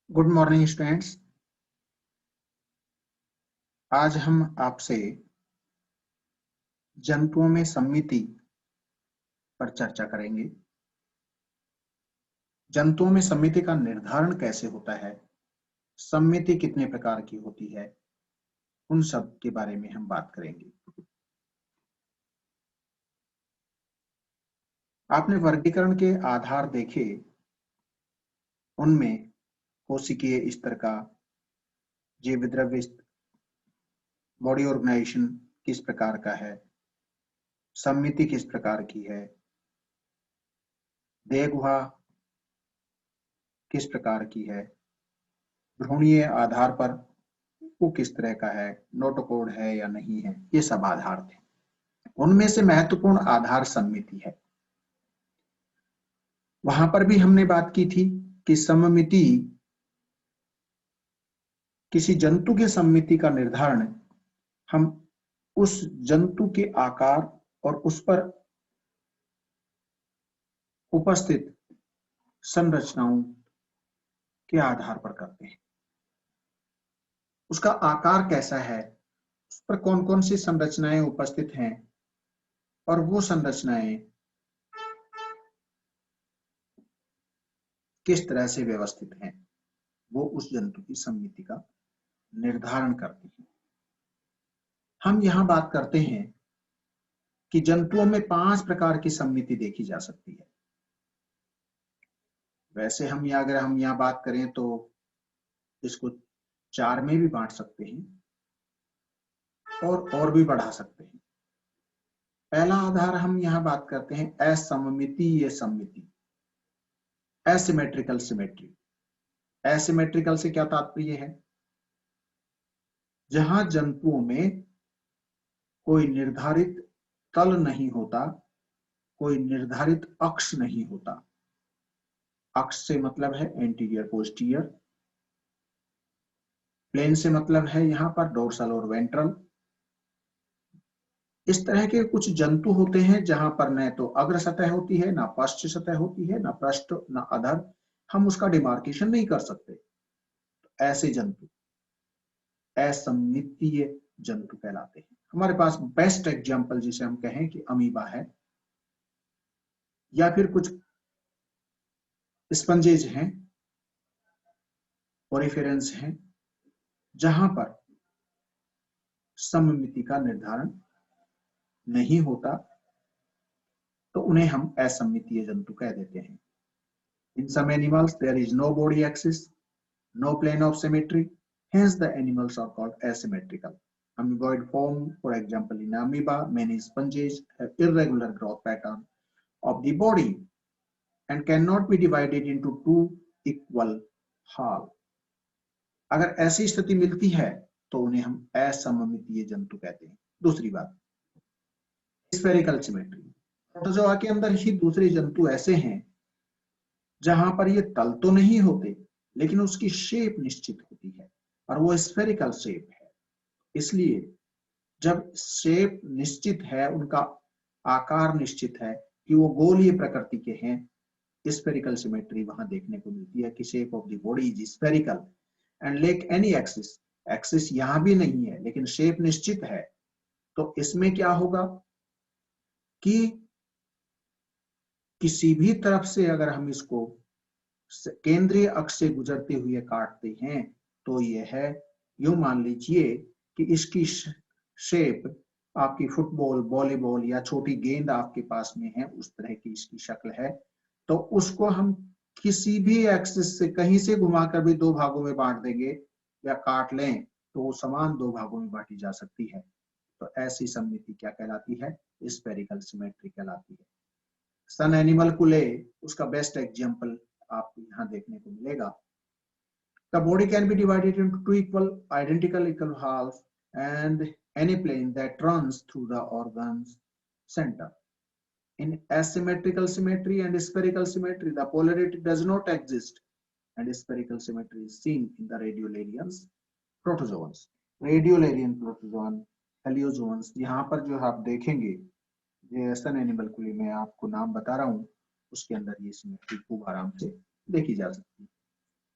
Good morning students. आज हम आपसे जंतुओं में सम्मिति पर चर्चा करेंगे। जंतुओं में सम्मिति का निर्धारण कैसे होता है, सम्मिति कितने प्रकार की होती है, उन सब के बारे में हम बात करेंगे। आपने वर्गीकरण के आधार देखे, उनमें कोशिकीय स्तर का, जैव द्रव्य, बॉडी ऑर्गेनाइजेशन किस प्रकार का है, सम्मिति किस प्रकार की है, देह गुहा किस प्रकार की है, भ्रूणीय आधार पर वो किस तरह का है, नोटोकोड है या नहीं है, ये सब आधार थे। उनमें से महत्वपूर्ण आधार सम्मिति है। वहां पर भी हमने बात की थी कि सम्मिति, किसी जंतु के सम्मिति का निर्धारण हम उस जंतु के आकार और उस पर उपस्थित संरचनाओं के आधार पर करते हैं। उसका आकार कैसा है, उस पर कौन कौन सी संरचनाएं उपस्थित हैं और वो संरचनाएं किस तरह से व्यवस्थित हैं, वो उस जंतु की सम्मिति का निर्धारण करती है। हम यहां बात करते हैं कि जंतुओं में 5 प्रकार की सम्मिति देखी जा सकती है। वैसे अगर हम यहाँ बात करें तो इसको 4 में भी बांट सकते हैं और भी बढ़ा सकते हैं। पहला आधार हम यहाँ बात करते हैं असममितीय सम्मिति, एसिमेट्रिकल सिमेट्री। एसिमेट्रिकल से क्या तात्पर्य है? जहां जंतुओं में कोई निर्धारित तल नहीं होता, कोई निर्धारित अक्ष नहीं होता। अक्ष से मतलब है एंटीरियर पोस्टीरियर, प्लेन से मतलब है यहाँ पर डोर्सल और वेंट्रल। इस तरह के कुछ जंतु होते हैं जहां पर न तो अग्र सतह होती है, ना पश्च सतह होती है, ना पृष्ठ, ना अधर। हम उसका डिमार्केशन नहीं कर सकते। ऐसे जंतु असम्मितीय जंतु कहलाते हैं। हमारे पास बेस्ट एग्जांपल जिसे हम कहें कि अमीबा है, या फिर कुछ स्पंजेज हैं, पोरिफेरेंस हैं, जहां पर सममिति का निर्धारण नहीं होता, तो उन्हें हम असम्मितीय जंतु कह देते हैं। In some animals there is no body axis, no plane of symmetry, hence the animals are called asymmetrical. Amoeboid form, for example in amoeba, many sponges have irregular growth pattern of the body and cannot be divided into two equal half. अगर ऐसी स्थिति मिलती है तो उन्हें हम असममितीय जंतु कहते हैं। दूसरी बात, स्फेरिकल सिमेट्री। प्रोटोजोआ के अंदर ही दूसरे जंतु ऐसे हैं जहां पर ये तल तो नहीं होते, लेकिन उसकी शेप निश्चित होती है और वो स्फेरिकल शेप है। इसलिए जब शेप निश्चित है, उनका आकार निश्चित है कि वो गोलीय प्रकृति के हैं, स्फेरिकल सिमेट्री वहां देखने को मिलती है कि shape of the body is spherical and lake any axis. Axis यहां भी नहीं है लेकिन शेप निश्चित है। तो इसमें क्या होगा कि किसी भी तरफ से अगर हम इसको केंद्रीय अक्ष से गुजरते हुए काटते हैं तो यह है, यूं मान लीजिए कि इसकी शेप आपकी फुटबॉल, वॉलीबॉल या छोटी गेंद आपके पास में है, उस तरह की इसकी शक्ल है। तो उसको हम किसी भी एक्सिस से कहीं से घुमाकर भी 2 भागों में बांट देंगे या काट लें तो वो समान 2 भागों में बांटी जा सकती है। तो ऐसी सम्मिति क्या कहलाती है? स्फेरिकल सिमेट्री कहलाती है। सन एनिमल को ले, उसका बेस्ट एग्जांपल आपको यहाँ देखने को मिलेगा। The body can be divided into two identical equal halves and any plane that runs through the organ's center. In asymmetrical symmetry and spherical symmetry, the polarity does not exist, and spherical symmetry is seen in the radiolarians protozoans. Radiolarian protozoan, heliozoans, यहाँ पर जो आप देखेंगे, ये सन animal कुली में आपको नाम बता रहा हूँ, उसके अंदर ये सिमेट्री खूब आराम से देखी जा सकती है।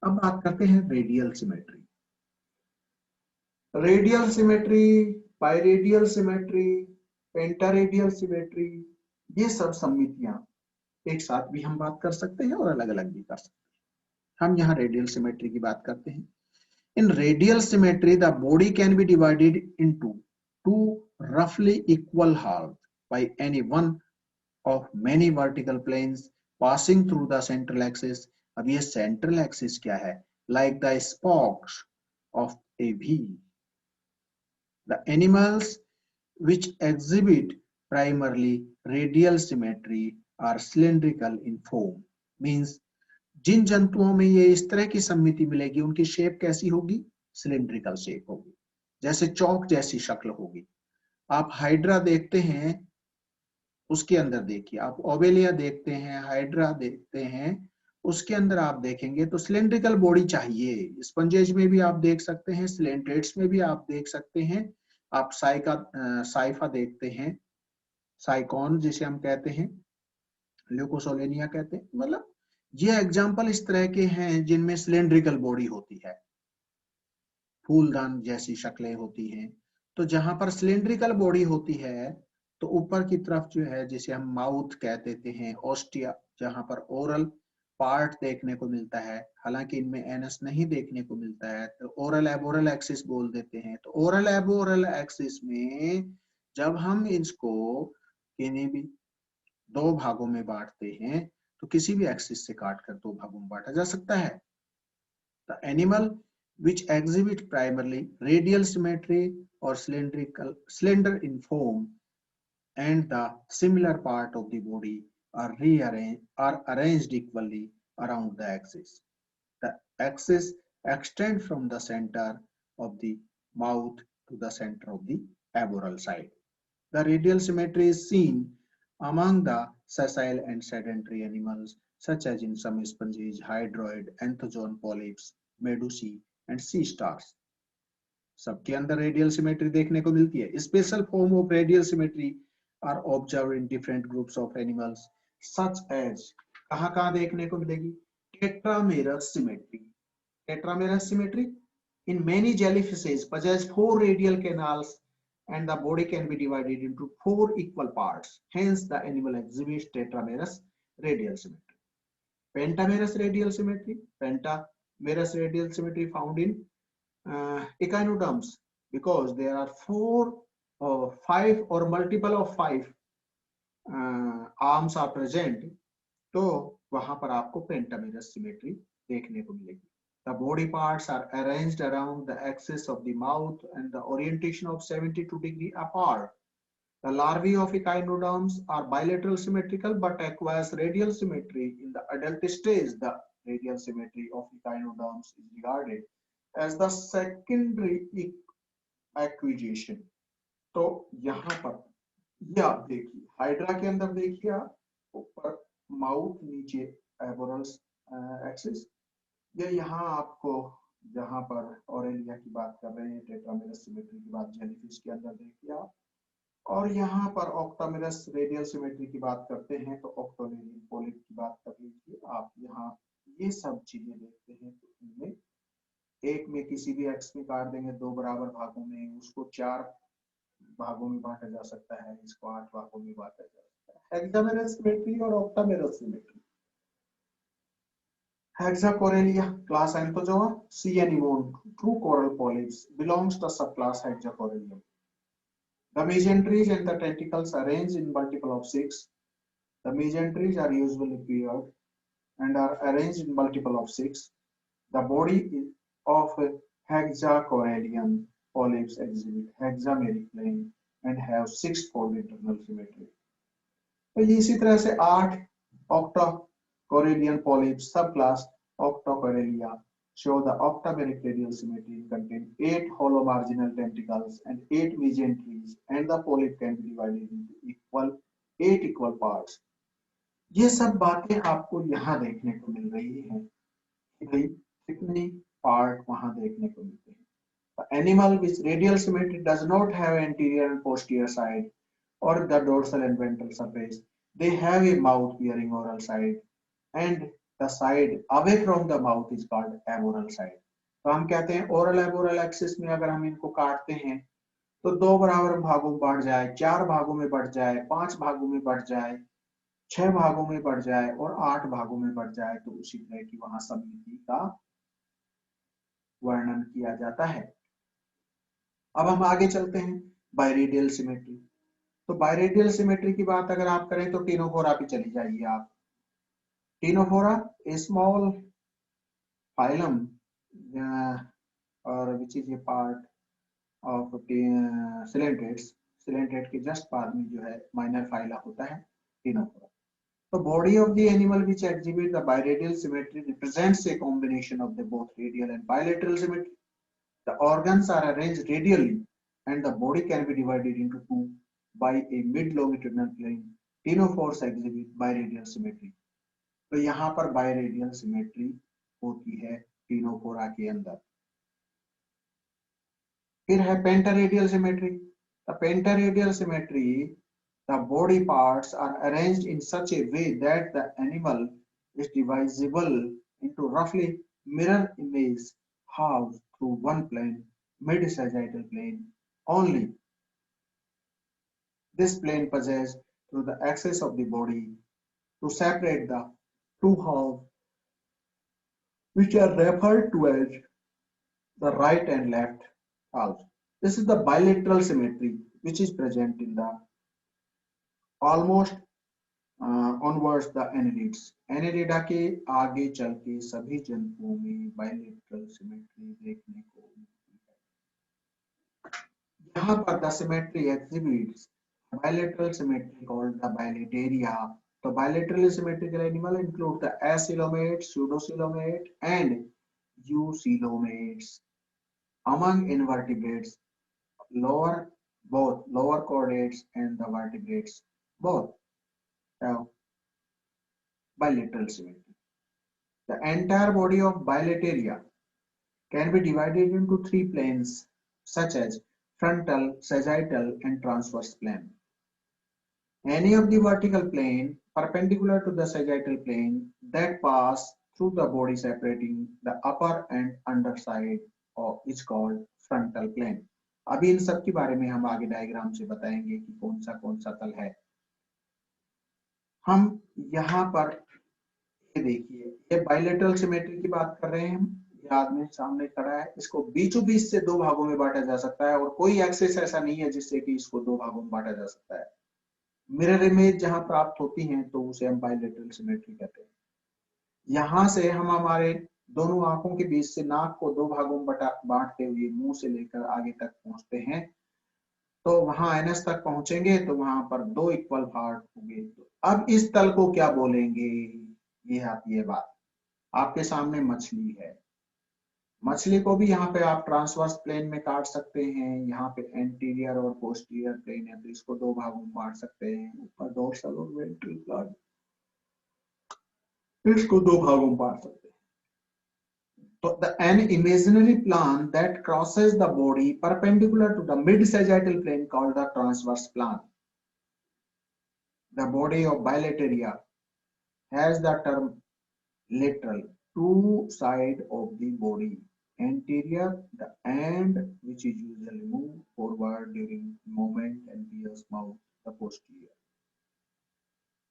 अब बात करते हैं radial symmetry. Radial symmetry, biradial symmetry, pentaradial symmetry, ये सब सम्मितियां एक साथ भी हम बात कर सकते हैं और अलग अलग भी कर सकते हैं। हम यहाँ रेडियल सिमेट्री की बात करते हैं। In radial symmetry, the body can be divided into two roughly equal halves by any one of many vertical planes passing through the central axis. अब ये central axis क्या है? Like the spokes of a V. The animals which exhibit primarily radial symmetry are cylindrical in form. Means जिन जंतुओं में ये इस तरह की सम्मिति मिलेगी, उनकी शेप कैसी होगी? सिलिंड्रिकल शेप होगी, जैसे चौक जैसी शक्ल होगी। आप हाइड्रा देखते हैं, उसके अंदर देखिए, आप ओवेलिया देखते हैं, हाइड्रा देखते हैं, उसके अंदर आप देखेंगे तो सिलिंड्रिकल बॉडी चाहिए। स्पंजेज में भी आप देख सकते हैं, सिलेंट्रेट्स में भी आप देख सकते हैं। आप साइफा देखते हैं, साइकॉन जिसे हम कहते हैं, ल्यूकोसोलेनिया कहते हैं। मतलब ये एग्जाम्पल इस तरह के हैं जिनमें सिलेंड्रिकल बॉडी होती है, फूलदान जैसी शक्लें होती हैं। तो जहां पर सिलेंड्रिकल बॉडी होती है तो ऊपर की तरफ जो है, जिसे हम माउथ कह देते हैं, ओस्टिया, जहां पर ओरल पार्ट देखने को मिलता है, हालांकि इनमें एनस नहीं देखने को मिलता है, तो ओरल एबोरल एक्सिस बोल देते हैं। तो ओरल एबोरल एक्सिस में जब हम इसको किन्हीं भी दो भागों में बांटते हैं तो किसी भी एक्सिस से काटकर दो भागों में बांटा जा सकता है। The animal which exhibit primarily radial symmetry or slender in form and the similar part of the body are arranged equally around the axis. The axis extends from the center of the mouth to the center of the aboral side. The radial symmetry is seen among the sessile and sedentary animals such as in some sponges, hydroid, anthozoan polyps, medusae and sea stars. सबके अंदर radial symmetry देखने को मिलती है। Special form of radial symmetry are observed in different groups of animals such as, कहां देखने को मिलेगी? Tetramerous symmetry. Tetramerous symmetry in many jellyfishes possess 4 radial canals and the body can be divided into 4 equal parts. Hence, the animal exhibits tetramerous radial symmetry. Pentamerous radial symmetry. Pentamerous radial symmetry found in echinoderms because there are 4 or 5 or multiple of 5 arms are present. तो वहां पर आपको pentamerous symmetry देखने को मिलेगी। The body parts are arranged around the axis of the mouth and the orientation of 72 degrees apart. The larvae of echinoderms are bilateral symmetrical but acquires radial symmetry in the adult stage. The radial symmetry of echinoderms is regarded as the secondary acquisition. तो यहाँ पर ये आप देखिए, hydra के अंदर देखिए आप, ऊपर माउथ, नीचे एबोरल एक्सिस। ये यहाँ आपको, जहां पर ऑरेलिया की बात कर रहे हैं, टेट्रामेरस सिमेट्री की बात जेलीफिश के अंदर देखिए आप, और यहाँ पर ऑक्टामेरस रेडियल सिमेट्री की बात करते हैं तो ऑक्टोनेरियन पॉलिप की बात कर लीजिए आप। यहाँ ये सब चीजें देखते हैं तो इनमें एक में किसी भी एक्स में काट देंगे 2 बराबर भागों में, उसको 4 भागों में बांटा जा सकता है, इसको 8 भागों में बांटा जा सकता है। हेक्सामेरस सिमेट्री और ऑक्टामेरस symmetry. Hexacorallia class Anthozoa, sea anemone, true coral polyps, belongs to subclass Hexacorallium. The mesenteries and the tentacles arranged in multiple of 6. The mesenteries are usually paired and are arranged in multiple of 6. The body of Hexacorallium polyps exhibit hexameric plane and have 6-fold internal symmetry. तो इसी तरह से 8 octocorallian polyps subclass Octocorallia show the octameric radial symmetry and contain 8 hollow marginal tentacles and 8 mesenteries, and the polyp can be divided into 8 equal parts. ये सब बातें आपको यहाँ देखने को मिल रही है कि भाई कितने पार्ट वहां देखने को मिलते हैं। The animal with radial symmetry does not have anterior and posterior side or the dorsal and ventral surface. They have a mouth bearing oral side and the side away from the mouth is called aboral side. तो हम कहते हैं oral aboral axis में अगर हम इनको काटते हैं तो 2 बराबर भागों में बढ़ जाए, 4 भागों में बढ़ जाए, 5 भागों में बढ़ जाए, 6 भागों में बढ़ जाए और 8 भागों में बढ़ जाए, तो उसी तरह की वहां सममिति का वर्णन किया जाता है। अब हम आगे चलते हैं बायरेडियल सिमेट्री। तो बायरेडियल सिमेट्री की बात अगर आप करें तो टिनोफोरा पे चली जाइए आप। टिनोफोरा स्मॉल फाइलम और which is a part of coelenterates. Coelenterate के जस्ट बाद में जो है माइनर फाइला होता है Ctenophora. The body of the animal which exhibit the biradial symmetry represents a combination of the both radial and bilateral symmetry. The organs are arranged radially and the body can be divided into two by a mid-longitudinal plane. Ctenophores exhibit biradial symmetry. तो यहाँ पर biradial symmetry होती है Ctenophora के अंदर। फिर है pentaradial symmetry. The pentaradial symmetry, the body parts are arranged in such a way that the animal is divisible into roughly mirror image halves through one plane, mid-sagittal plane only. This plane passes through the axis of the body to separate the two halves, which are referred to as the right and left halves. This is the bilateral symmetry which is present in the almost onwards the annelids. Annelida के आगे चल के सभी जंतुओं में bilateral symmetry देखने को मिलती है। यहाँ पर the symmetry exhibits bilateral symmetry called the bilateria. तो bilateral symmetrical animal include the acoelomates, pseudocoelomates, and eucoelomates. Among invertebrates, both lower chordates and the vertebrates both have bilateral symmetry. The entire body of bilateria can be divided into three planes such as frontal, sagittal, and transverse plane. Any of the vertical plane perpendicular to the sagittal plane that pass through the body separating the upper and underside is called frontal plane. अभी इन सब के बारे में हम आगे diagram से बताएंगे कि कौन सा तल है। हम यहाँ पर ये देखिए, ये बायलेटरल सिमेट्री की बात कर रहे हैं हम। ये आदमी सामने खड़ा है, इसको बीचों बीच से दो भागों में बांटा जा सकता है और कोई एक्सिस ऐसा नहीं है जिससे कि इसको दो भागों में बांटा जा सकता है। मिरर इमेज जहां प्राप्त होती हैं तो उसे हम बायलेटरल सिमेट्री कहते हैं। यहां से हम हमारे दोनों आंखों के बीच से नाक को दो भागों में बांटते हुए मुंह से लेकर आगे तक पहुंचते हैं, तो वहां एनएस तक पहुंचेंगे तो वहां पर दो इक्वल पार्ट होंगे। तो अब इस तल को क्या बोलेंगे? ये बात आपके सामने मछली है। मछली को भी यहाँ पे आप ट्रांसवर्स प्लेन में काट सकते हैं। यहाँ पे एंटीरियर और पोस्टीरियर प्लेन है तो इसको दो भागों में बांट सकते हैं। ऊपर डोर्सल और वेंट्रल प्लान, इसको दो भागों में बांट सकते हैं। तो an imaginary plan that crosses the body perpendicular to the mid-sagittal plane called the transverse plane. The body of bilateria has the term lateral, two sides of the body. Anterior, the end which is usually moved forward during movement and pierce mouth, the posterior.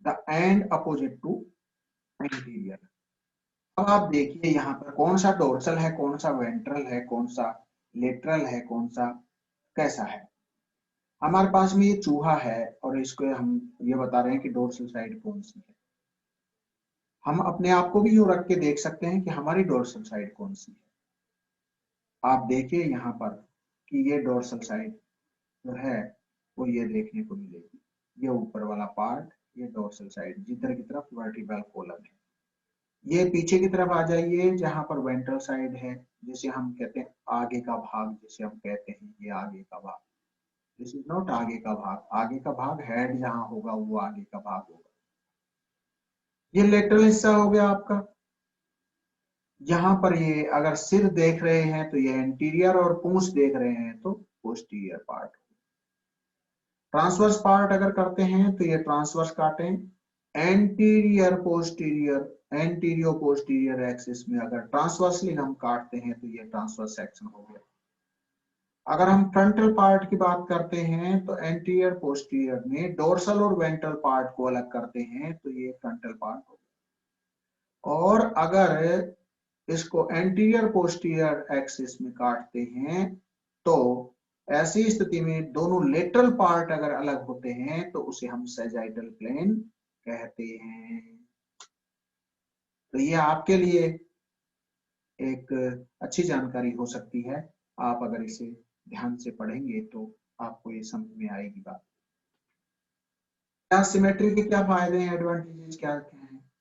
The end opposite to anterior. अब आप देखिए यहाँ पर कौन सा dorsal है, कौन सा वेंट्रल है, कौन सा लेटरल है, कौन सा कैसा है। हमारे पास में ये चूहा है और इसको हम ये बता रहे हैं कि डोर्सल साइड कौन सी है। हम अपने आप को भी यूं रख के देख सकते हैं कि हमारी डोर्सल साइड कौन सी है। आप देखिए यहाँ पर कि ये डोर्सल साइड जो है वो ये देखने को मिलेगी। ये ऊपर वाला पार्ट, ये डोर्सल साइड जिधर की तरफ वर्टिब्रल कॉलम है। ये पीछे की तरफ आ जाइए जहां पर वेंट्रल साइड है, जिसे हम कहते हैं आगे का भाग, जिसे हम कहते हैं ये आगे का भाग। दिस इज नॉट आगे का भाग। आगे का भाग हेड जहां होगा वो आगे का भाग होगा। ये लेटरल हिस्सा हो गया आपका। यहाँ पर ये अगर सिर देख रहे हैं तो ये एंटीरियर और पूंछ देख रहे हैं तो पोस्टीरियर पार्ट। ट्रांसवर्स पार्ट अगर करते हैं तो ये ट्रांसवर्स काटें, एंटीरियर पोस्टीरियर एक्सिस में अगर ट्रांसवर्सली हम काटते हैं तो ये ट्रांसवर्स सेक्शन हो गया। अगर हम फ्रंटल पार्ट की बात करते हैं तो एंटीरियर पोस्टीरियर में डोर्सल और वेंट्रल पार्ट को अलग करते हैं तो ये फ्रंटल पार्ट हो गया। और अगर इसको एंटीरियर पोस्टीरियर एक्सिस में काटते हैं तो ऐसी स्थिति में दोनों लेटरल पार्ट अगर अलग होते हैं तो उसे हम सैजाइटल प्लेन कहते हैं। तो ये आपके लिए एक अच्छी जानकारी हो सकती है। आप अगर इसे ध्यान से पढ़ेंगे तो आपको ये समझ में आएगी बात। क्या सिमेट्री के क्या फायदे हैं, एडवांटेजेस क्या क्या हैं?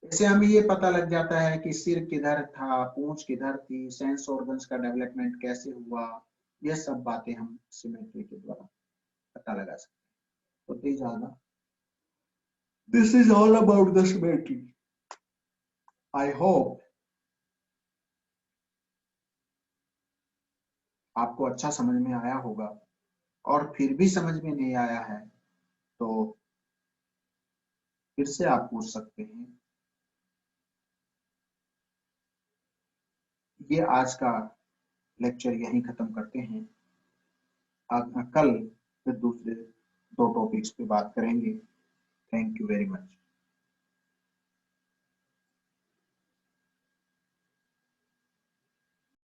इससे हमें ये पता लग जाता है कि सिर किधर था, पूंछ किधर थी, सेंस ऑर्गन्स का डेवलपमेंट कैसे हुआ, ये सब बातें हम सिमेट्री के द्वारा पता लगा सकते हैं। तो ज्यादा this is all about the symmetry. I hope आपको अच्छा समझ में आया होगा, और फिर भी समझ में नहीं आया है तो फिर से आप पूछ सकते हैं। ये आज का लेक्चर यहीं खत्म करते हैं। कल फिर दूसरे 2 टॉपिक्स पे बात करेंगे। Thank you very much.